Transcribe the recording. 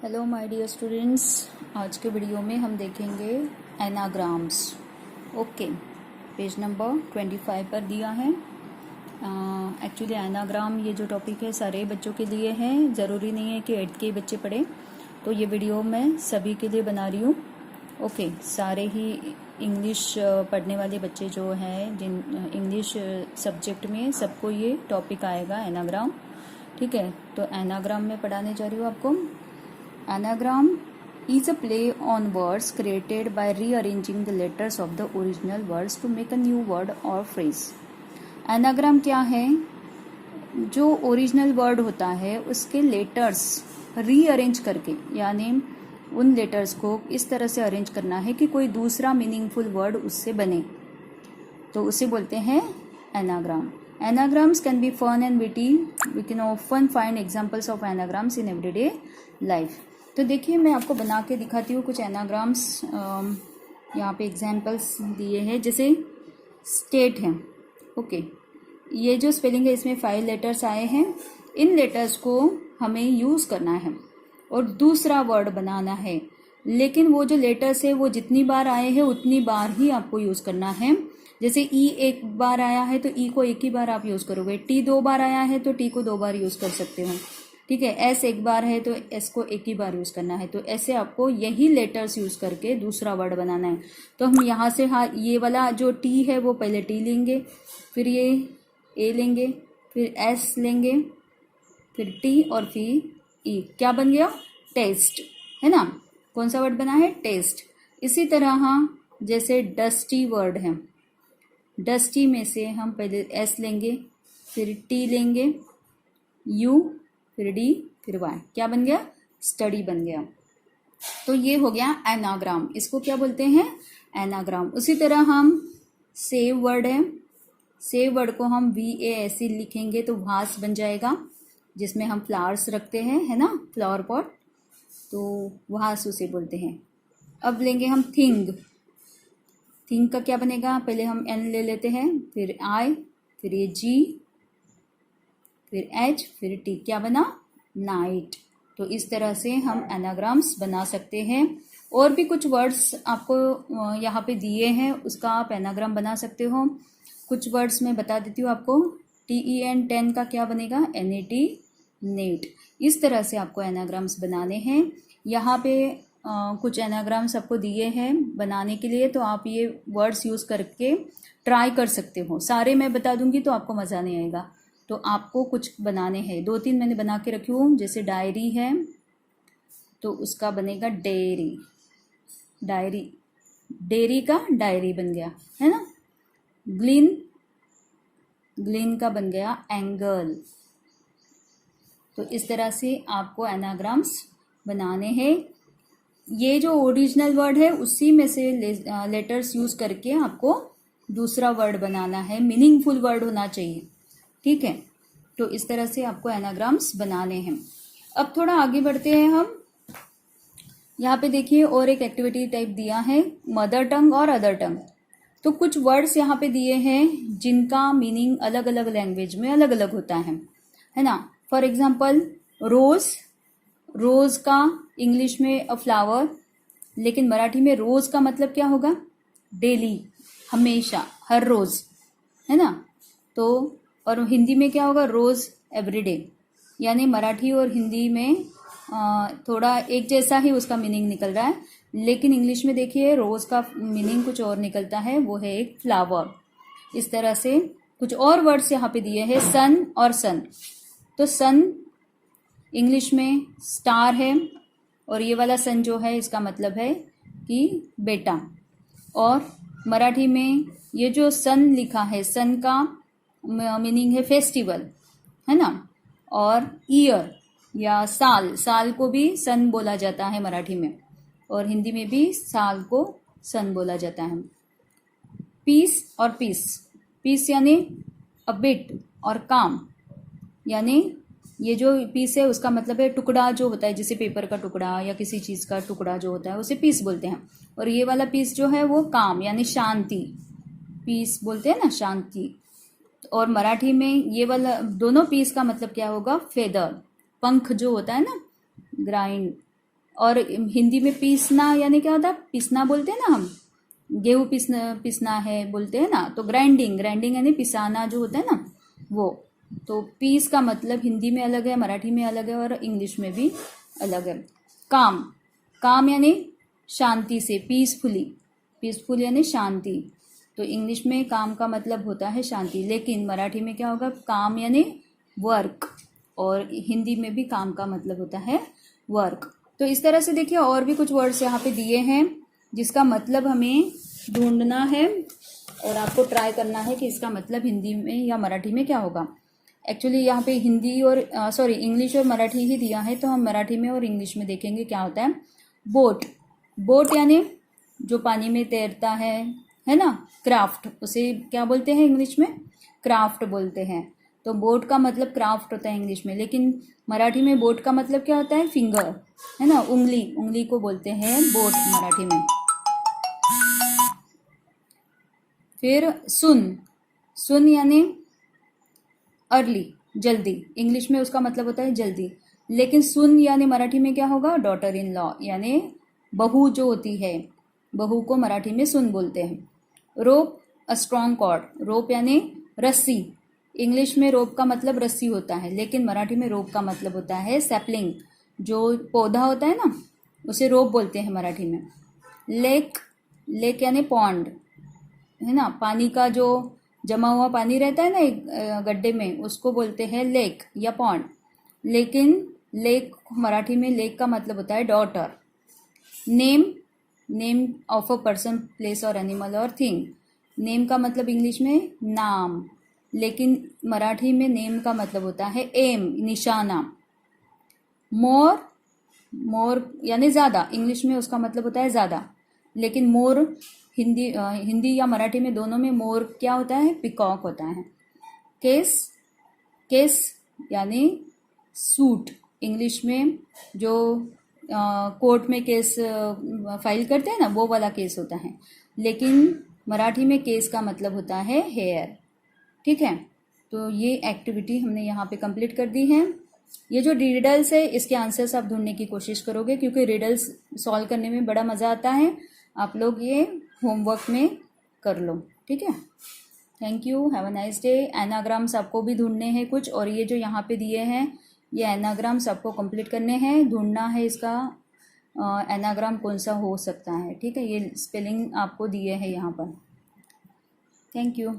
Hello my dear students, आज के video में हम देखेंगे एनाग्राम्स। ओके, पेज नंबर 25 पर दिया है। एक्चुअली एनाग्राम ये जो टॉपिक है सारे बच्चों के लिए है, ज़रूरी नहीं है कि 8th के बच्चे पढ़ें। तो ये वीडियो मैं सभी के लिए बना रही हूँ। ओके, सारे ही इंग्लिश पढ़ने वाले बच्चे जो हैं, जिन इंग्लिश सब्जेक्ट में सबको ये टॉपिक आएगा एनाग्राम। ठीक है, तो एनाग्राम में पढ़ाने जा रही हूँ आपको। Anagram is a play on words created by rearranging the letters of the original words to make a new word or phrase. Anagram क्या है? जो ओरिजिनल वर्ड होता है उसके लेटर्स रीअरेंज करके, यानी उन लेटर्स को इस तरह से अरेंज करना है कि कोई दूसरा मीनिंगफुल वर्ड उससे बने, तो उसे बोलते हैं anagram. Anagrams can be fun and witty. We can often find examples of anagrams in everyday life. तो देखिए, मैं आपको बना के दिखाती हूँ कुछ एनाग्राम्स। यहाँ पे एग्जाम्पल्स दिए हैं, जैसे स्टेट है। ओके, ये जो स्पेलिंग है इसमें 5 लेटर्स आए हैं। इन लेटर्स को हमें यूज़ करना है और दूसरा वर्ड बनाना है, लेकिन वो जो लेटर्स है वो जितनी बार आए हैं उतनी बार ही आपको यूज़ करना है। जैसे ई एक बार आया है तो ई को एक ही बार आप यूज़ करोगे। टी 2 बार आया है तो टी को 2 बार यूज़ कर सकते हो। ठीक है, एस एक बार है तो एस को एक ही बार यूज़ करना है। तो ऐसे आपको यही लेटर्स यूज़ करके दूसरा वर्ड बनाना है। तो हम यहाँ से ये वाला जो टी है वो पहले टी लेंगे, फिर ये ए लेंगे, फिर एस लेंगे, फिर टी और फिर ई। क्या बन गया? टेस्ट, है ना। कौन सा वर्ड बना है? टेस्ट। इसी तरह जैसे डस्टी वर्ड है, डस्टी में से हम पहले एस लेंगे, फिर टी लेंगे, यू, फिर डी, फिर वाई। क्या बन गया? स्टडी बन गया। तो ये हो गया एनाग्राम। इसको क्या बोलते हैं? एनाग्राम। उसी तरह हम सेव वर्ड है, सेव वर्ड को हम VASE लिखेंगे तो वास बन जाएगा, जिसमें हम फ्लावर्स रखते हैं, है ना, फ्लावर पॉट। तो वास उसे बोलते हैं। अब लेंगे हम थिंग। थिंग का क्या बनेगा? पहले हम N ले लेते हैं, फिर I, फिर ये G, फिर H, फिर T। क्या बना? नाइट। तो इस तरह से हम एनाग्राम्स बना सकते हैं। और भी कुछ वर्ड्स आपको यहाँ पे दिए हैं, उसका आप एनाग्राम बना सकते हो। कुछ वर्ड्स मैं बता देती हूँ आपको। TEN 10 का क्या बनेगा? NAT, net. इस तरह से आपको एनाग्राम्स बनाने हैं। यहाँ पे कुछ एनाग्राम्स आपको दिए हैं बनाने के लिए, तो आप ये वर्ड्स यूज़ करके ट्राई कर सकते हो। सारे मैं बता दूंगी तो आपको मज़ा नहीं आएगा, तो आपको कुछ बनाने हैं। 2-3 मैंने बना के रखी हूँ। जैसे डायरी है तो उसका बनेगा डेयरी, डायरी, डेयरी का डायरी बन गया, है ना। ग्लिन, ग्लिन का बन गया एंगल। तो इस तरह से आपको एनाग्राम्स बनाने हैं। ये जो ओरिजिनल वर्ड है उसी में से लेटर्स यूज़ करके आपको दूसरा वर्ड बनाना है। मीनिंगफुल वर्ड होना चाहिए। ठीक है, तो इस तरह से आपको एनाग्राम्स बनाने हैं। अब थोड़ा आगे बढ़ते हैं हम। यहाँ पे देखिए और एक एक्टिविटी टाइप दिया है, मदर टंग और अदर टंग। तो कुछ वर्ड्स यहाँ पे दिए हैं जिनका मीनिंग अलग अलग लैंग्वेज में अलग अलग होता है ना। फॉर एग्जाम्पल रोज़, रोज़ का इंग्लिश में अ फ्लावर, लेकिन मराठी में रोज़ का मतलब क्या होगा? डेली, हमेशा, हर रोज़, है ना। तो और हिंदी में क्या होगा? रोज़, एवरीडे। यानी मराठी और हिंदी में थोड़ा एक जैसा ही उसका मीनिंग निकल रहा है, लेकिन इंग्लिश में देखिए रोज़ का मीनिंग कुछ और निकलता है, वो है एक फ्लावर। इस तरह से कुछ और वर्ड्स यहाँ पे दिए हैं, सन और सन। तो सन इंग्लिश में स्टार है, और ये वाला सन जो है इसका मतलब है कि बेटा। और मराठी में ये जो सन लिखा है, सन का मीनिंग है फेस्टिवल, है ना। और ईयर या साल, साल को भी सन बोला जाता है मराठी में, और हिंदी में भी साल को सन बोला जाता है। पीस और पीस, पीस यानी अ बिट, और काम यानी ये जो पीस है उसका मतलब है टुकड़ा जो होता है, जैसे पेपर का टुकड़ा या किसी चीज़ का टुकड़ा जो होता है उसे पीस बोलते हैं। और ये वाला पीस जो है वो काम यानी शांति, पीस बोलते हैं ना, शांति। और मराठी में ये वाला दोनों पीस का मतलब क्या होगा? फेदर, पंख जो होता है ना, ग्राइंड, और हिंदी में पीसना यानी क्या होता है, पीसना बोलते हैं ना हम, गेहूँ पीसना है बोलते हैं ना, तो ग्राइंडिंग यानी पिसाना जो होता है ना वो। तो पीस का मतलब हिंदी में अलग है, मराठी में अलग है और इंग्लिश में भी अलग है। काम यानी शांति से, पीसफुल यानी शांति। तो इंग्लिश में काम का मतलब होता है शांति, लेकिन मराठी में क्या होगा, काम यानी वर्क, और हिंदी में भी काम का मतलब होता है वर्क। तो इस तरह से देखिए और भी कुछ वर्ड्स यहाँ पे दिए हैं जिसका मतलब हमें ढूंढना है और आपको ट्राई करना है कि इसका मतलब हिंदी में या मराठी में क्या होगा। एक्चुअली यहाँ पे हिंदी और इंग्लिश और मराठी ही दिया है, तो हम मराठी में और इंग्लिश में देखेंगे क्या होता है। बोट यानी जो पानी में तैरता है ना, क्राफ्ट, उसे क्या बोलते हैं इंग्लिश में, क्राफ्ट बोलते हैं। तो बोट का मतलब क्राफ्ट होता है इंग्लिश में, लेकिन मराठी में बोट का मतलब क्या होता है, फिंगर, है ना, उंगली को बोलते हैं बोट मराठी में। फिर सुन यानी अर्ली, जल्दी, इंग्लिश में उसका मतलब होता है जल्दी, लेकिन सुन यानी मराठी में क्या होगा, डॉटर इन लॉ, यानी बहू जो होती है, बहू को मराठी में सुन बोलते हैं। रोप, अ स्ट्रॉन्ग कॉर्ड, रोप यानी रस्सी, इंग्लिश में रोप का मतलब रस्सी होता है, लेकिन मराठी में रोप का मतलब होता है सैपलिंग, जो पौधा होता है ना उसे रोप बोलते हैं मराठी में। लेक यानी पॉन्ड, है ना, पानी का जो जमा हुआ पानी रहता है ना एक गड्ढे में, उसको बोलते हैं लेक या पॉन्ड, लेकिन लेक मराठी में लेक का मतलब होता है daughter. Name of a person, place और एनिमल और थिंग, नेम का मतलब इंग्लिश में नाम, लेकिन मराठी में नेम का मतलब होता है एम, निशाना। मोर यानी ज़्यादा, इंग्लिश में उसका मतलब होता है ज़्यादा, लेकिन मोर हिंदी या मराठी में दोनों में मोर क्या होता है, पिकॉक होता है। केस यानी सूट, इंग्लिश में जो कोर्ट में केस फाइल करते हैं ना वो वाला केस होता है, लेकिन मराठी में केस का मतलब होता है हेयर। ठीक है, तो ये एक्टिविटी हमने यहाँ पे कंप्लीट कर दी है। ये जो रिडल्स है इसके आंसर्स आप ढूंढने की कोशिश करोगे, क्योंकि रिडल्स सॉल्व करने में बड़ा मज़ा आता है। आप लोग ये होमवर्क में कर लो, ठीक है। Thank you, have a nice day. Anagrams आपको भी ढूंढने हैं कुछ, और ये जो यहाँ पे दिए हैं ये एनाग्राम्स आपको कंप्लीट करने हैं, ढूंढना है इसका एनाग्राम कौन सा हो सकता है। ठीक है, ये स्पेलिंग आपको दिए हैं यहाँ पर। Thank you.